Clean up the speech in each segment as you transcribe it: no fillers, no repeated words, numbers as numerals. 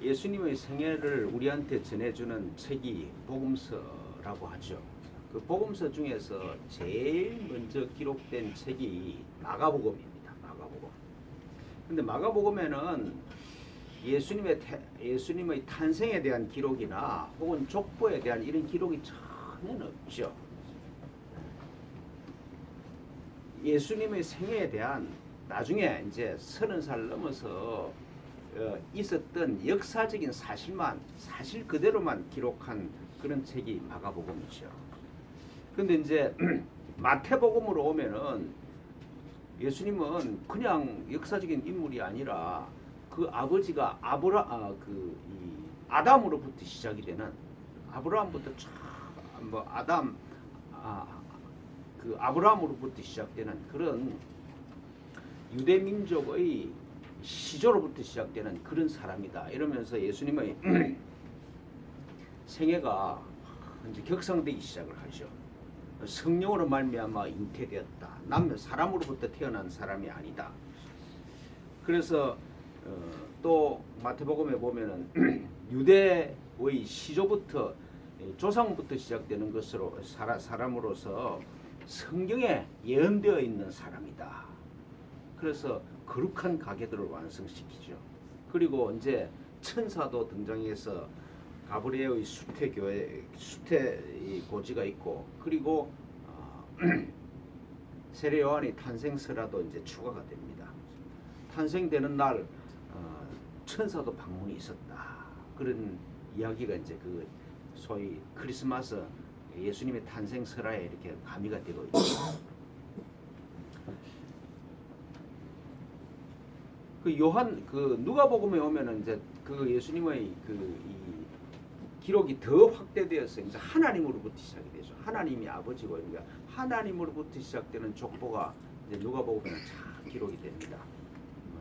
예수님의 생애를 우리한테 전해주는 책이 복음서라고 하죠. 그 복음서 중에서 제일 먼저 기록된 책이 마가복음입니다. 마가복음. 근데 마가복음에는 예수님의 탄생에 대한 기록이나 혹은 족보에 대한 이런 기록이 전혀 없죠. 예수님의 생애에 대한 나중에 이제 30살 넘어서 있었던 역사적인 사실만 사실 그대로만 기록한 그런 책이 마가복음이죠. 근데 이제 마태복음으로 오면은 예수님은 그냥 역사적인 인물이 아니라 그 아버지가 아담으로부터 시작이 되는 아브라함부터 아브라함으로부터 시작되는 그런 유대 민족의 시조로부터 시작되는 그런 사람이다. 이러면서 예수님의 생애가 이제 격상되기 시작을 하죠. 성령으로 말미암아 잉태되었다. 남은 사람으로부터 태어난 사람이 아니다. 그래서 또 마태복음에 보면은 유대의 시조부터 조상부터 시작되는 것으로 사람으로서 성경에 예언되어 있는 사람이다. 그래서 거룩한 가계들을 완성시키죠. 그리고 이제 천사도 등장해서 가브리엘의 수태 고지가 있고, 그리고 세례 요한의 탄생서라도 이제 추가가 됩니다. 탄생되는 날 천사도 방문이 있었다. 그런 이야기가 이제 그 소위 크리스마스 예수님의 탄생설화에 이렇게 가미가 되고 있죠. 그 누가복음에 오면은 이제 그 예수님의 이 기록이 더 확대되어서 이제 하나님으로부터 시작이 되죠. 하나님이 아버지고, 그러니까 하나님으로부터 시작되는 족보가 이제 누가복음에는 잘 기록이 됩니다.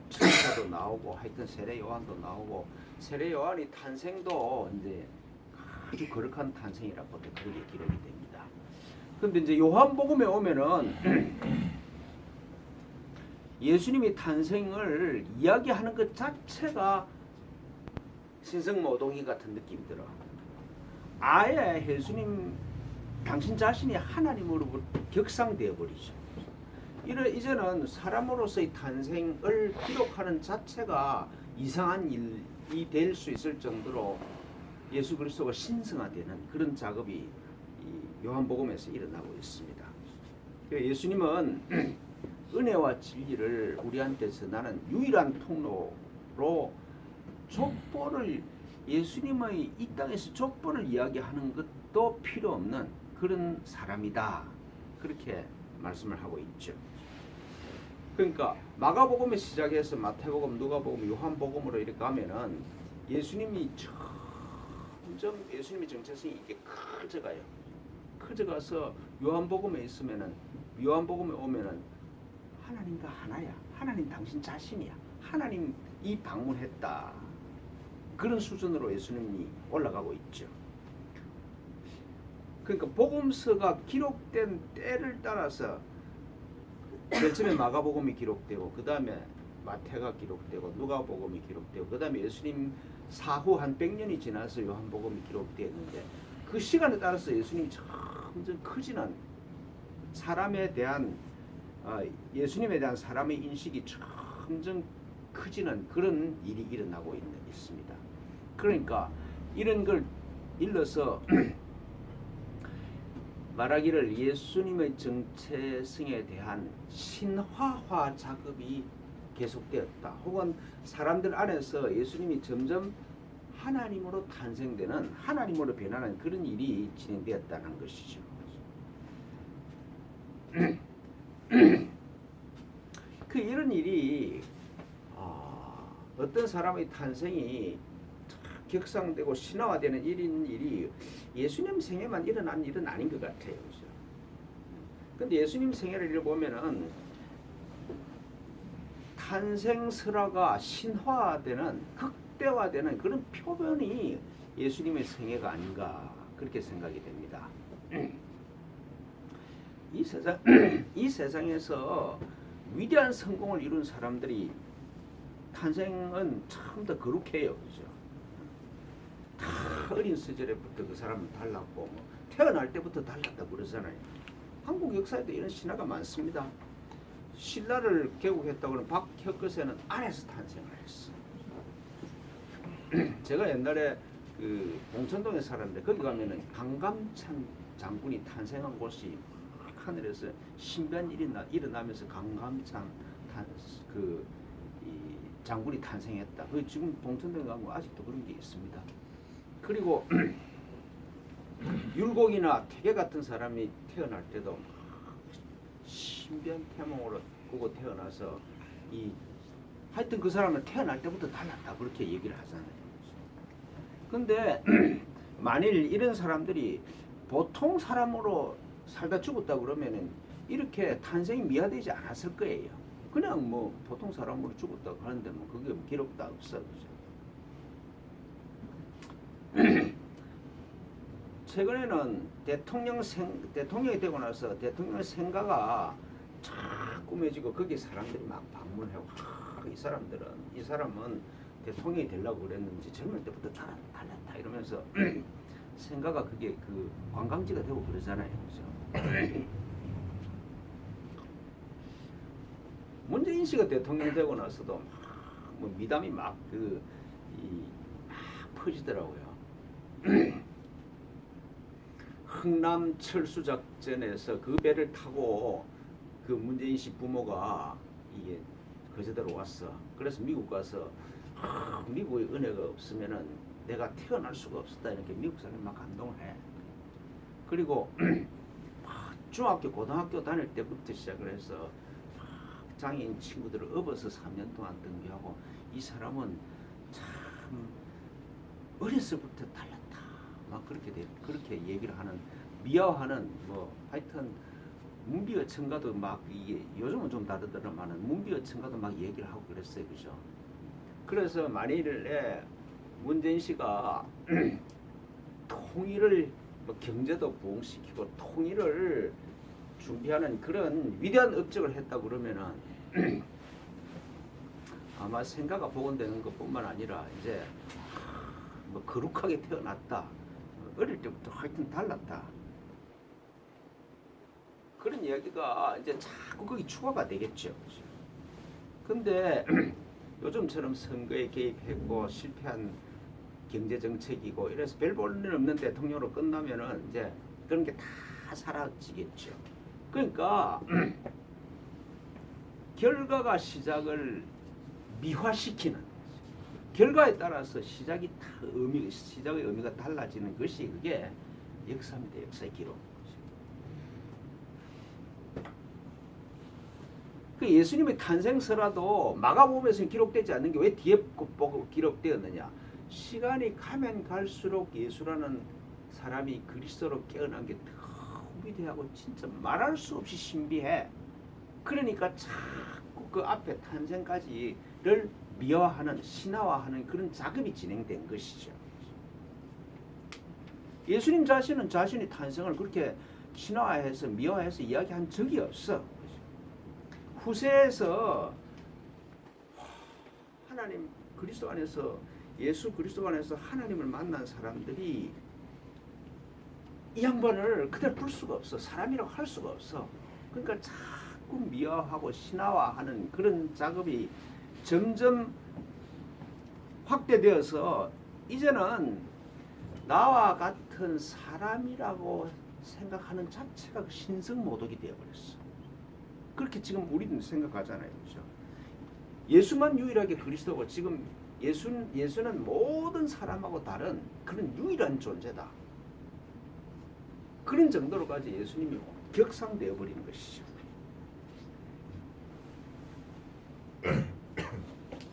천사도 나오고, 하여튼 세례 요한도 나오고, 세례 요한의 탄생도 이제 아주 거룩한 탄생이라고 그렇게 기록이 됩니다. 그런데 이제 요한복음에 오면은 예수님의 탄생을 이야기하는 것 자체가 신성모독이 같은 느낌이 들어. 아예 예수님 당신 자신이 하나님으로부터 격상되어 버리죠. 이제는 사람으로서의 탄생을 기록하는 자체가 이상한 일이 될 수 있을 정도로 예수 그리스도가 신성화되는 그런 작업이 이 요한복음에서 일어나고 있습니다. 예수님은 은혜와 진리를 우리한테 전하는 유일한 통로로 족보를, 예수님의 이 땅에서 족보를 이야기하는 것도 필요 없는 그런 사람이다. 그렇게 말씀을 하고 있죠. 그러니까 마가복음에 시작해서 마태복음, 누가복음, 요한복음으로 이렇게 가면은 예수님이 점점 예수님의 정체성이 이게 커져가요. 커져가서 요한복음에 오면은 하나님과 하나야. 하나님 당신 자신이야. 하나님이 방문했다. 그런 수준으로 예수님이 올라가고 있죠. 그러니까 복음서가 기록된 때를 따라서 맨 처음에 마가복음이 기록되고, 그 다음에 마태가 기록되고, 누가복음이 기록되고, 그 다음에 예수님 사후 한 100년이 지나서 요한복음이 기록되었는데, 그 시간에 따라서 예수님이 점점 커지는, 사람에 대한 예수님에 대한 사람의 인식이 점점 커지는 그런 일이 일어나고 있습니다. 그러니까 이런 걸 일러서 말하기를 예수님의 정체성에 대한 신화화 작업이 계속되었다. 혹은 사람들 안에서 예수님이 점점 하나님으로 탄생되는, 하나님으로 변하는 그런 일이 진행되었다는 것이죠. 이런 일이 어떤 사람의 탄생이 격상되고 신화화되는 이런 일이 예수님 생애만 일어난 일은 아닌 것 같아요. 그런데 예수님 생애를 보면은 탄생설화가 신화되는, 극대화되는 그런 표본이 예수님의 생애가 아닌가 그렇게 생각이 됩니다. 이 세상에서 위대한 성공을 이룬 사람들이 탄생은 참 더 거룩해요. 그죠? 어린 시절에부터 그 사람은 달랐고 뭐 태어날 때부터 달랐다고 그러잖아요. 한국 역사에도 이런 신화가 많습니다. 신라를 개국했다고 하는 박혁거세는 안에서 탄생을 했어. 제가 옛날에 그 봉천동에 살았는데 거기 가면은 강감찬 장군이 탄생한 곳이 하늘에서 신비한 일이 일어나면서 강감찬 이 장군이 탄생했다. 그 지금 봉천동에 가면 아직도 그런 게 있습니다. 그리고 율곡이나 태계 같은 사람이 태어날 때도 신비한 태몽으로 보고 태어나서 하여튼 그 사람은 태어날 때부터 달랐다 그렇게 얘기를 하잖아요. 근데 만일 이런 사람들이 보통 사람으로 살다 죽었다 그러면은 이렇게 탄생이 미화되지 않았을 거예요. 그냥 뭐 보통 사람으로 죽었다고 하는데 뭐 그게 뭐 기록도 없어. 그죠? 최근에는 대통령이 되고 나서 대통령의 생가가 쫙 꾸며지고 거기에 사람들이 막 방문하고 이 사람은 대통령이 되려고 그랬는지 젊을 때부터 달랐다 이러면서 생가가 그게 그 관광지가 되고 그러잖아요. 그죠? 문재인 씨가 대통령 되고 나서도 뭐 미담이 막 퍼지더라고요. 흥남 철수 작전에서 그 배를 타고 그 문재인 씨 부모가 이게 거제도로 왔어. 그래서 미국 가서 미국의 은혜가 없으면은 내가 태어날 수가 없었다 이렇게 미국 사람이 막 감동을 해. 그리고 중학교 고등학교 다닐 때부터 시작을 해서 장애인 친구들을 업어서 3년 동안 등교하고 이 사람은 참 어렸을부터 달랐다 막 그렇게 얘기를 하는 미화하는 뭐 하여튼 문비어 첨가도 막 이게 요즘은 좀 다르더라만은 문비어 첨가도 막 얘기를 하고 그랬어요. 그죠? 그래서 만일에 문재인 씨가 통일을 뭐 경제도 부흥시키고 통일을 준비하는 그런 위대한 업적을 했다 그러면은 아마 생가가 복원되는 것뿐만 아니라 이제 뭐 거룩하게 태어났다. 어릴 때부터 하여튼 달랐다. 그런 이야기가 이제 자꾸 거기 추가가 되겠죠. 근데 요즘처럼 선거에 개입했고 실패한 경제정책이고 이래서 별 볼 일 없는 대통령으로 끝나면은 이제 그런 게 다 사라지겠죠. 그러니까 결과가 시작을 미화시키는 결과에 따라서 시작의 의미가 달라지는 것이 그게 역사입니다. 역사의 기록. 그 예수님의 탄생서라도 마가복음에서는 기록되지 않는 게 왜 뒤에 보고 기록되었느냐? 시간이 가면 갈수록 예수라는 사람이 그리스도로 깨어난 게 더 위대하고 진짜 말할 수 없이 신비해. 그러니까 자꾸 그 앞에 탄생까지를 미화하는 신화화하는 그런 작업이 진행된 것이죠. 예수님 자신은 자신의 탄생을 그렇게 신화화해서 미화해서 이야기한 적이 없어. 후세에서 하나님 그리스도 안에서 예수 그리스도 안에서 하나님을 만난 사람들이 이 양반을 그대로 볼 수가 없어. 사람이라고 할 수가 없어. 그러니까 자꾸 미화하고 신화화하는 그런 작업이 점점 확대되어서 이제는 나와 같은 사람이라고 생각하는 자체가 신성모독이 되어버렸어. 그렇게 지금 우리는 생각하잖아요. 그렇죠? 예수만 유일하게 그리스도고 지금 예수는 모든 사람하고 다른 그런 유일한 존재다. 그런 정도로까지 예수님이 격상되어 버린 것이죠.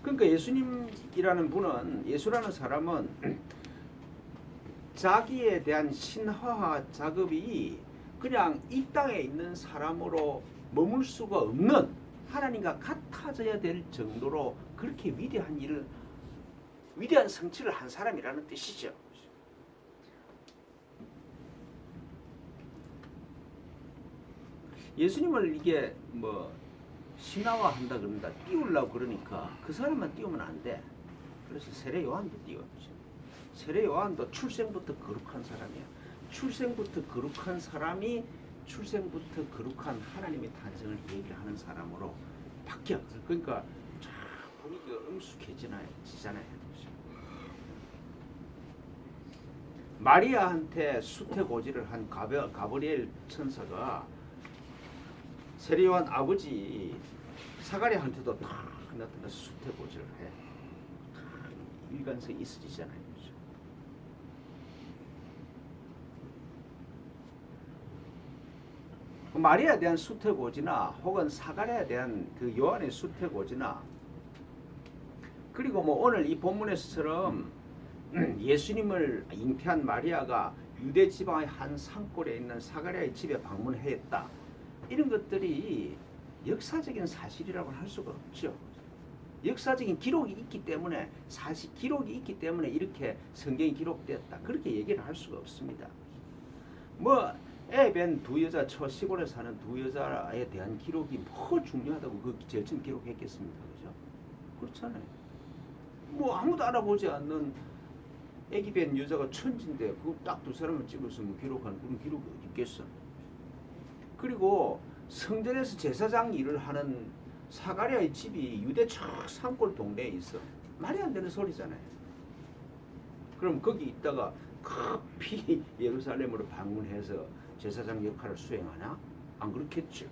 그러니까 예수님이라는 분은 예수라는 사람은 자기에 대한 신화화 작업이 그냥 이 땅에 있는 사람으로 머물 수가 없는 하나님과 같아져야 될 정도로 그렇게 위대한 성취를 한 사람이라는 뜻이죠. 예수님을 이게 뭐 신화화한다 그런다 띄우려고 그러니까 그 사람만 띄우면 안 돼. 그래서 세례 요한도 띄웠죠. 세례 요한도 출생부터 거룩한 사람이야. 출생부터 거룩한 사람이 출생부터 거룩한 하나님의 탄생을 얘기하는 사람으로 바뀌어. 그러니까 쫙 분위기가 엄숙해지잖아요. 마리아한테 수태고지를 한 가브리엘 천사가 세례 요한 아버지 사가랴한테도 다 나타나서 수태고지를 해. 일관성이 있어지잖아요. 그렇죠? 마리아에 대한 수태고지나 혹은 사가랴에 대한 그 요한의 수태고지나 그리고 뭐 오늘 이 본문에서처럼 예수님을 잉태한 마리아가 유대 지방의 한 산골에 있는 사가랴의 집에 방문했다. 이런 것들이 역사적인 사실이라고 할 수가 없죠. 역사적인 기록이 있기 때문에 사실 기록이 있기 때문에 이렇게 성경이 기록되었다. 그렇게 얘기를 할 수가 없습니다. 뭐 애벤 두 여자 시골에 사는 두 여자에 대한 기록이 뭐 중요하다고 그 제일 처음 기록했겠습니까? 그죠? 그렇잖아요. 뭐 아무도 알아보지 않는 애기 뵌 여자가 천진데 그 딱 두 사람을 찍었으면 기록한 그런 기록이 어디 있겠어? 그리고 성전에서 제사장 일을 하는 사가랴의 집이 유대 저 산골 동네에 있어. 말이 안 되는 소리잖아요. 그럼 거기 있다가 급히 예루살렘으로 방문해서 제사장 역할을 수행하나? 안 그렇겠죠.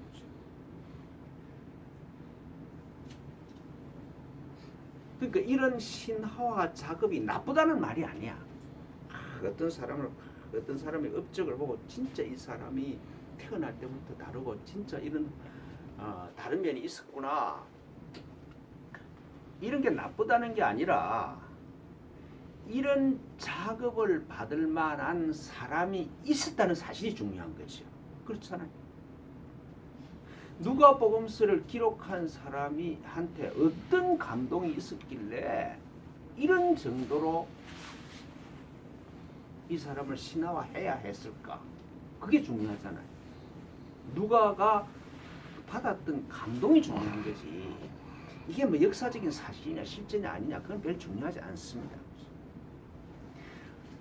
그러니까 이런 신화화 작업이 나쁘다는 말이 아니야. 어떤 사람의 업적을 보고 진짜 이 사람이 태어날 때부터 다르고 진짜 이런 다른 면이 있었구나. 이런 게 나쁘다는 게 아니라 이런 작업을 받을 만한 사람이 있었다는 사실이 중요한 거죠. 그렇잖아요. 누가복음서를 기록한 사람이 한테 어떤 감동이 있었길래 이런 정도로 이 사람을 신화화해야 했을까? 그게 중요하잖아요. 누가가 받았던 감동이 중요한 거지. 이게 뭐 역사적인 사실이냐 실제냐 아니냐 그건 별 중요하지 않습니다.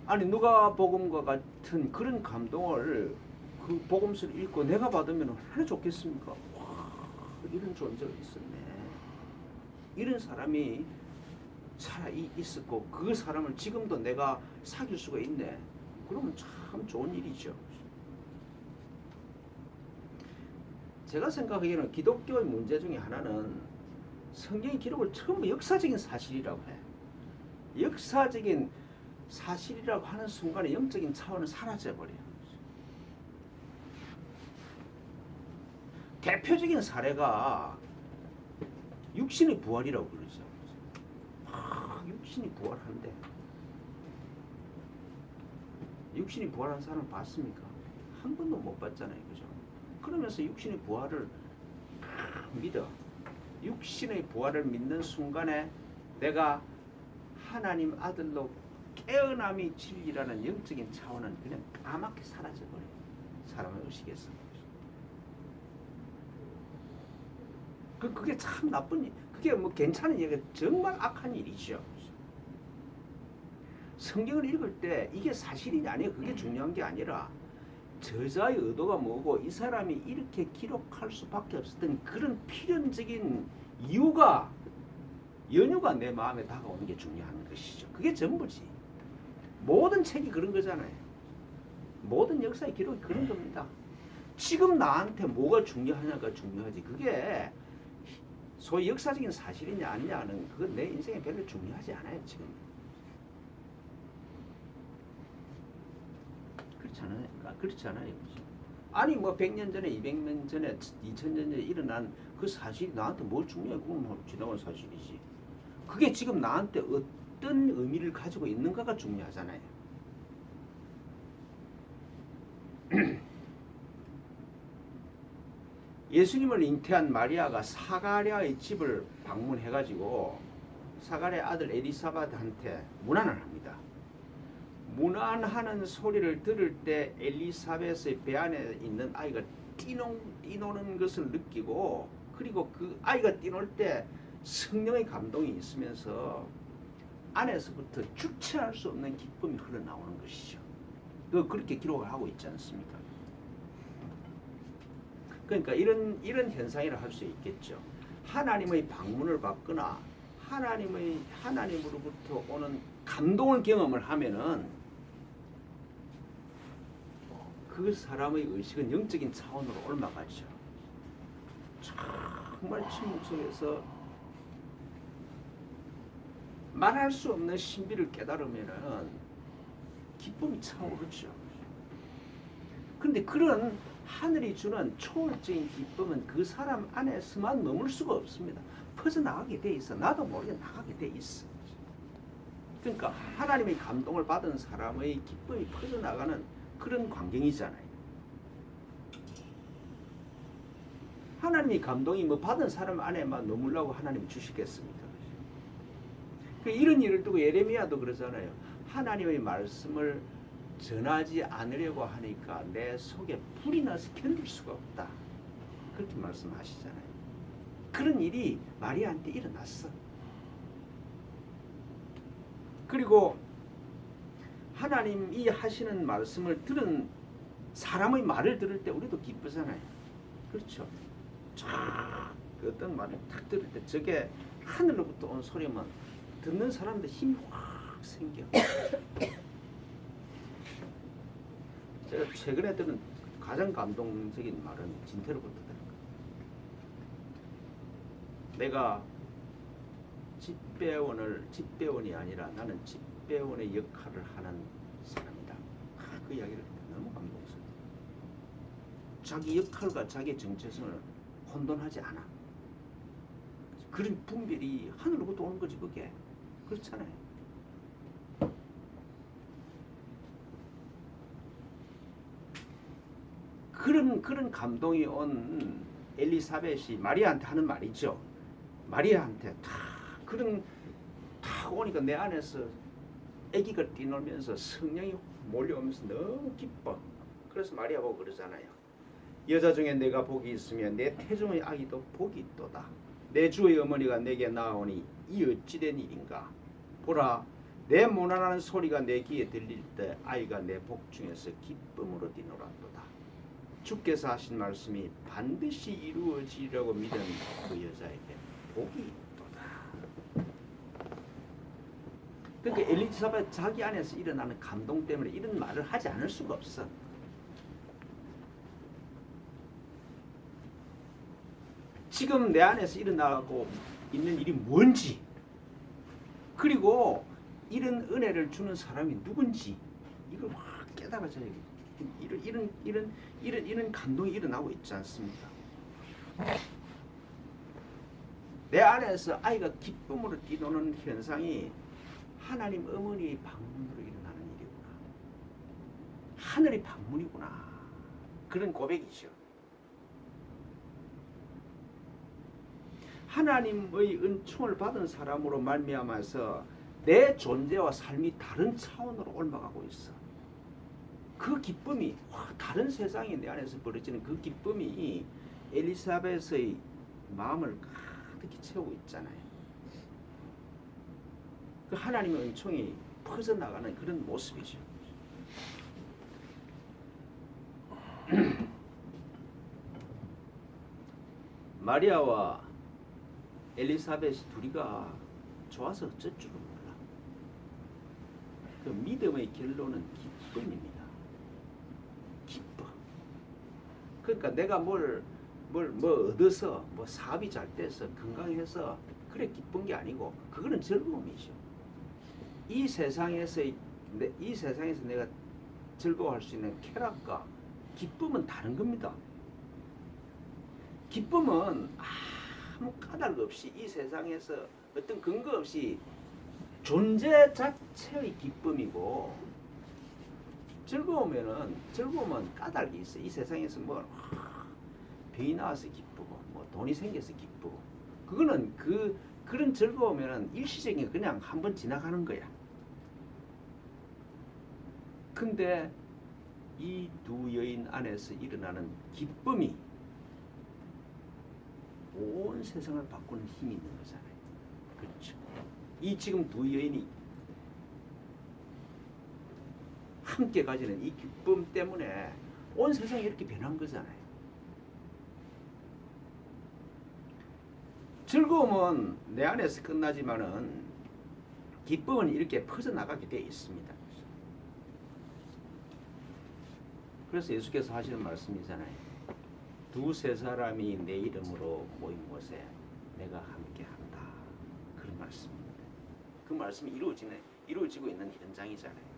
아니 누가복음과 같은 그런 감동을 그 복음서를 읽고 내가 받으면 얼마나 좋겠습니까? 와, 이런 존재가 있었네. 이런 사람이 살아 있었고 그 사람을 지금도 내가 사귈 수가 있네. 그러면 참 좋은 일이죠. 제가 생각하기에는 기독교의 문제 중에 하나는 성경의 기록을 전부 역사적인 사실이라고 해. 역사적인 사실이라고 하는 순간에 영적인 차원은 사라져버려요. 대표적인 사례가 육신의 부활이라고 그러죠. 육신이 부활한데 육신이 부활한 사람 봤습니까? 한 번도 못 봤잖아요. 그죠? 그러면서 육신의 부활을 믿어. 육신의 부활을 믿는 순간에 내가 하나님 아들로 깨어남이 진리라는 영적인 차원은 그냥 까맣게 사라져버려요. 사람의 의식에서. 그게 참 나쁜 일, 그게 뭐 괜찮은 얘기가 정말 악한 일이죠. 성경을 읽을 때 이게 사실이냐 아니냐 그게 중요한 게 아니라 저자의 의도가 뭐고 이 사람이 이렇게 기록할 수밖에 없었던 그런 필연적인 연유가 내 마음에 다가오는 게 중요한 것이죠. 그게 전부지. 모든 책이 그런 거잖아요. 모든 역사의 기록이 그런 겁니다. 지금 나한테 뭐가 중요하냐가 중요하지. 그게 소위 역사적인 사실이냐 아니냐는 그건 내 인생에 별로 중요하지 않아요. 지금. 그렇지 않아요. 아니 뭐 100년 전에 200년 전에 2000년 전에 일어난 그 사실이 나한테 뭘 중요해. 그건 뭐 지나간 사실이지. 그게 지금 나한테 어떤 의미를 가지고 있는가가 중요하잖아요. 예수님을 잉태한 마리아가 사가랴의 집을 방문해가지고 사가랴 아들 엘리사벳한테 문안을 합니다. 문안하는 소리를 들을 때 엘리사벳의 배 안에 있는 아이가 뛰노는 것을 느끼고 그리고 그 아이가 뛰놀 때 성령의 감동이 있으면서 안에서부터 주체할 수 없는 기쁨이 흘러나오는 것이죠. 그렇게 기록을 하고 있지 않습니까? 그러니까 이런 현상이라 할 수 있겠죠. 하나님의 방문을 받거나 하나님으로부터 오는 감동을 경험을 하면은 그 사람의 의식은 영적인 차원으로 올라가죠. 정말 침묵 속에서 말할 수 없는 신비를 깨달으면은 기쁨이 차오르죠. 그런데 그런 하늘이 주는 초월적인 기쁨은 그 사람 안에서만 머물 수가 없습니다. 퍼져나가게 돼 있어. 나도 모르게 나가게 돼 있어. 그러니까 하나님의 감동을 받은 사람의 기쁨이 퍼져나가는 그런 광경이잖아요. 하나님의 감동이 뭐 받은 사람 안에만 머물라고 하나님이 주시겠습니까? 이런 일을 두고 예레미야도 그러잖아요. 하나님의 말씀을 전하지 않으려고 하니까 내 속에 불이 나서 견딜 수가 없다. 그렇게 말씀하시잖아요. 그런 일이 마리아한테 일어났어. 그리고 하나님이 하시는 말씀을 들은 사람의 말을 들을 때 우리도 기쁘잖아요. 그렇죠? 그 어떤 말을 딱 들을 때 저게 하늘로부터 온 소리면 듣는 사람들 힘이 확 생겨. 제가 최근에 들은 가장 감동적인 말은 진태로부터 들은 거예요. 내가 집배원이 아니라 나는 집배원의 역할을 하는 사람이다. 그 이야기를 너무 감동스러워. 자기 역할과 자기 정체성을 혼돈하지 않아. 그런 분별이 하늘로부터 오는 거지 그게. 그렇잖아요. 그런 감동이 온 엘리사벳이 마리아한테 하는 말이죠. 마리아한테 탁 오니까 내 안에서 아기가 뛰놀면서 성령이 몰려오면서 너무 기뻐. 그래서 마리아 보고 그러잖아요. 여자 중에 내가 복이 있으면 내 태중의 아기도 복이 있도다. 내 주의 어머니가 내게 나오니 이 어찌된 일인가. 보라, 내 모난하는 소리가 내 귀에 들릴 때 아이가 내 복 중에서 기쁨으로 뛰놀았도다. 주께서 하신 말씀이 반드시 이루어지리라고 믿은 그 여자에게 복이 있도다. 그러니까 엘리사벳 자기 안에서 일어나는 감동 때문에 이런 말을 하지 않을 수가 없어. 지금 내 안에서 일어나고 있는 일이 뭔지, 그리고 이런 은혜를 주는 사람이 누군지 이걸 확 깨달아져야 이런 감동이 일어나고 있지 않습니까? 내 안에서 아이가 기쁨으로 뛰노는 현상이 하나님 어머니의 방문으로 일어나는 일이구나. 하늘의 방문이구나. 그런 고백이죠. 하나님의 은총을 받은 사람으로 말미암아서 내 존재와 삶이 다른 차원으로 올라가고 있어. 그 기쁨이 다른 세상이 내 안에서 벌어지는 그 기쁨이 엘리사벳의 마음을 가득히 채우고 있잖아요. 그 하나님의 은총이 퍼져나가는 그런 모습이죠. 마리아와 엘리사벳이 둘이가 좋아서 어쩔 줄은 몰라. 그 믿음의 결론은 기쁨입니다. 기뻐. 그러니까 내가 뭘 얻어서 뭐 사업이 잘 돼서 건강해서 그래 기쁜 게 아니고 그거는 즐거움이죠. 이 세상에서 내가 즐거워할 수 있는 쾌락과 기쁨은 다른 겁니다. 기쁨은 아무 까닭 없이 이 세상에서 어떤 근거 없이 존재 자체의 기쁨이고, 즐거움은 까닭이 있어. 이 세상에서 뭐 병이 나와서 기쁘고 뭐 돈이 생겨서 기쁘고, 그거는 그런 즐거움에는 일시적인 그냥 한번 지나가는 거야. 근데 이 두 여인 안에서 일어나는 기쁨이 온 세상을 바꾸는 힘이 있는 거잖아요. 그렇죠. 이 지금 두 여인이 함께 가지는 이 기쁨 때문에 온 세상이 이렇게 변한 거잖아요. 즐거움은 내 안에서 끝나지만은 기쁨은 이렇게 퍼져나가게 되어 있습니다. 그래서 예수께서 하시는 말씀이잖아요. 두세 사람이 내 이름으로 모인 곳에 내가 함께한다. 그런 말씀입니다. 그 말씀이 이루어지고 있는 현장이잖아요.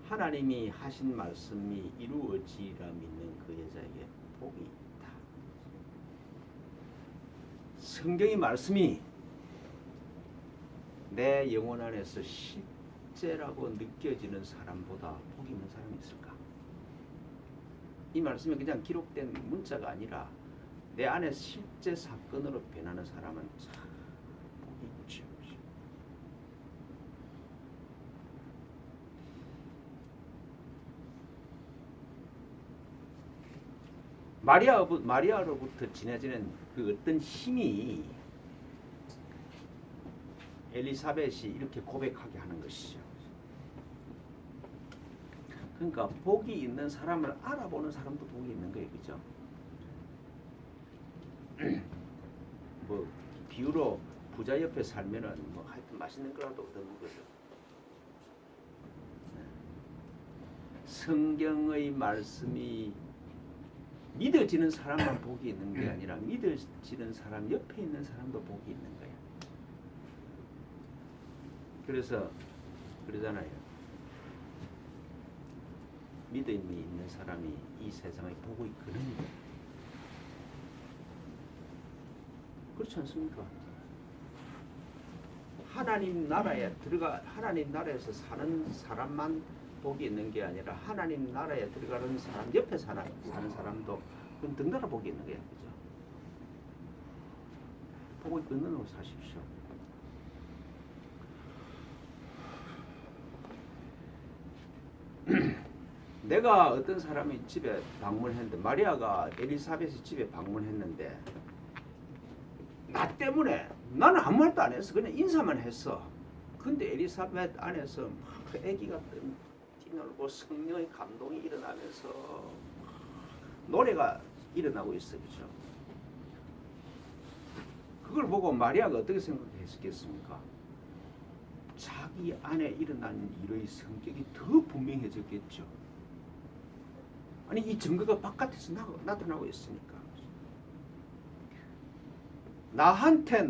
하나님이 하신 말씀이 이루어지라 믿는 그 여자에게 복이 있다. 성경의 말씀이 내 영혼 안에서 실제라고 느껴지는 사람보다 복이 있는 사람이 있을까? 이 말씀이 그냥 기록된 문자가 아니라 내 안에 실제 사건으로 변하는 사람은 참 복이 있죠. 마리아로부터 지내지는 그 어떤 힘이 엘리사벳이 이렇게 고백하게 하는 것이죠. 그러니까 복이 있는 사람을 알아보는 사람도 복이 있는 거예요, 그죠? 뭐 비유로 부자 옆에 살면은 뭐 하여튼 맛있는 거라도 얻는 거죠. 성경의 말씀이 믿어지는 사람만 복이 있는 게 아니라 믿어지는 사람 옆에 있는 사람도 복이 있는 거야. 그래서 그러잖아요. 믿음이 있는 사람이 이 세상의 복의 근원이다. 그렇지 않습니까? 하나님 나라에서 사는 사람만 복이 있는 게 아니라 하나님 나라에 들어가는 사람 옆에 사는 사람도 그건 등달아 복이 있는 거야, 그죠? 복의 근원으로 사십시오. 내가 어떤 사람이 집에 방문했는데 마리아가 엘리사벳의 집에 방문했는데 나 때문에 나는 아무 말도 안 했어. 그냥 인사만 했어. 근데 엘리사벳 안에서 막 아기가 뛰놀고 성령의 감동이 일어나면서 노래가 일어나고 있어, 그죠? 그걸 보고 마리아가 어떻게 생각했겠습니까? 자기 안에 일어난 일의 성격이 더 분명해졌겠죠. 아니 이 증거가 바깥에서 나타나고 있으니까. 나로부터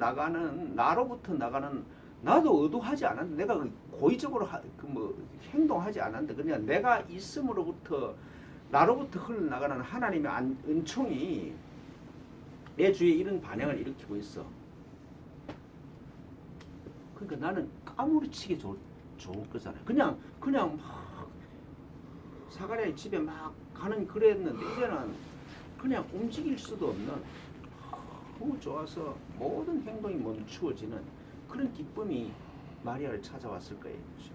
나가는 나도 의도하지 않았는데 내가 고의적으로 행동하지 않았는데 그냥 내가 있음으로부터 나로부터 흘러나가는 하나님의 은총이 내 주위에 이런 반응을 일으키고 있어. 그러니까 나는 까무러치게 좋을 거잖아요. 그냥 막 사가랴의 집에 막 가는 그랬는데 이제는 그냥 움직일 수도 없는 너무 좋아서 모든 행동이 멈추어지는 그런 기쁨이 마리아를 찾아왔을 거예요. 그렇죠?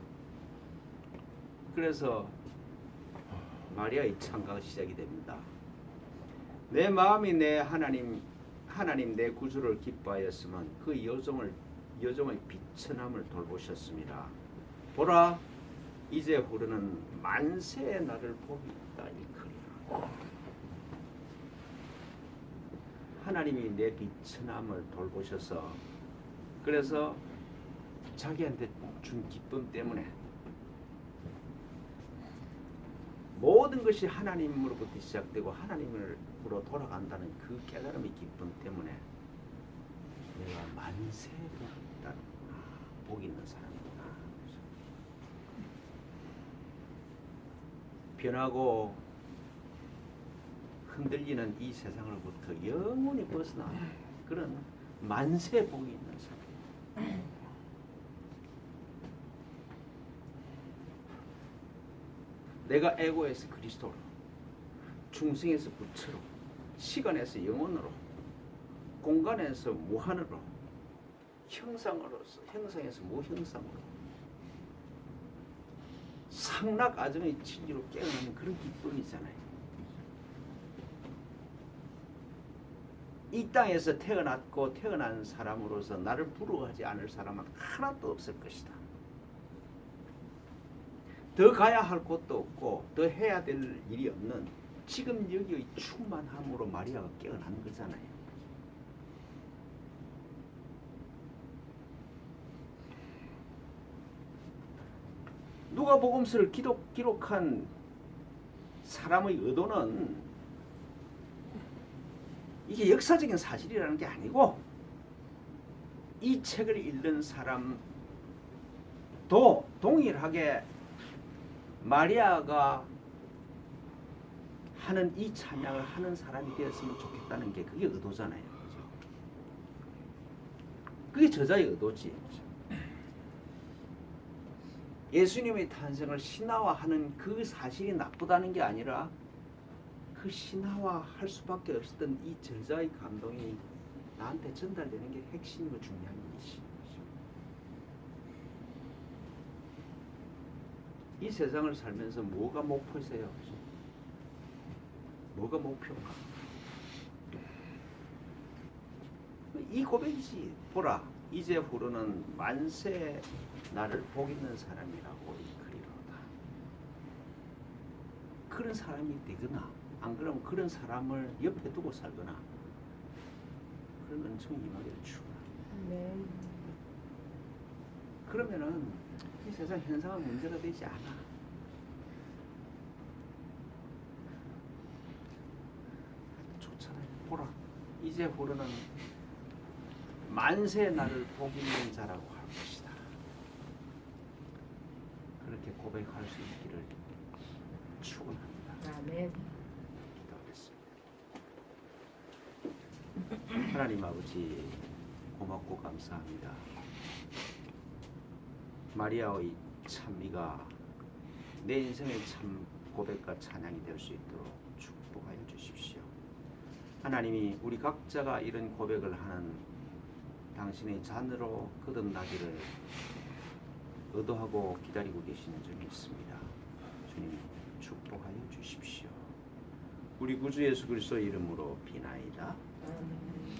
그래서 마리아의 찬가가 시작이 됩니다. 내 마음이 내 하나님 내 구주를 기뻐하였으면 그 여종의 비천함을 돌보셨습니다. 보라 이제 후르는 만세의 날을 복이 있다 일컬이라. 하나님이 내 비천함을 돌보셔서 그래서 자기한테 준 기쁨 때문에 모든 것이 하나님으로부터 시작되고 하나님으로 돌아간다는 그 깨달음의 기쁨 때문에 내가 만세 복 있는 사람이구나. 변하고 흔들리는 이 세상으로부터 영원히 벗어나 그런 만세 복이 있는 사람. 내가 에고에서 그리스도로, 중생에서 부처로, 시간에서 영혼으로, 공간에서 무한으로, 형상에서 무형상으로 상락 아정의 진리로 깨어나는 그런 기쁨이잖아요. 이 땅에서 태어났고 태어난 사람으로서 나를 부러워하지 않을 사람은 하나도 없을 것이다. 더 가야 할 곳도 없고 더 해야 될 일이 없는 지금 여기의 충만함으로 마리아가 깨어난 거잖아요. 누가복음서를 기록한 사람의 의도는 이게 역사적인 사실이라는 게 아니고 이 책을 읽는 사람도 동일하게 마리아가 하는 이 찬양을 하는 사람이 되었으면 좋겠다는 게 그게 의도잖아요. 그게 저자의 의도지. 예수님의 탄생을 신화화하는 그 사실이 나쁘다는 게 아니라 그 신화화할 수밖에 없었던 이 저자의 감동이 나한테 전달되는 게 핵심이고 중요한 일이지. 이 세상을 살면서 뭐가 목표세요? 뭐가 목표인가? 이 고백이지. 보라, 이제후로는 만세 나를 복 있는 사람이라고 일컬이로다. 그런 사람이 되거나 안 그러면 그런 사람을 옆에 두고 살거나 그런 은총이 임하기를 축원합니다. 네. 그러면은 이 세상 현상은 문제가 되지 않아. 좋잖아요. 보라, 이제후로는 만세 나를 복 있는 자라고 할 것이다. 그렇게 고백할 수 있기를 축원합니다. 아멘. 기도하겠습니다. 하나님 아버지, 고맙고 감사합니다. 마리아의 찬미가 내 인생의 참 고백과 찬양이 될 수 있도록 축복하여 주십시오. 하나님이 우리 각자가 이런 고백을 하는 당신의 잔으로 거듭나기를 의도하고 기다리고 계시는 점이 있습니다. 주님 축복하여 주십시오. 우리 구주 예수 그리스도의 이름으로 비나이다. 아멘.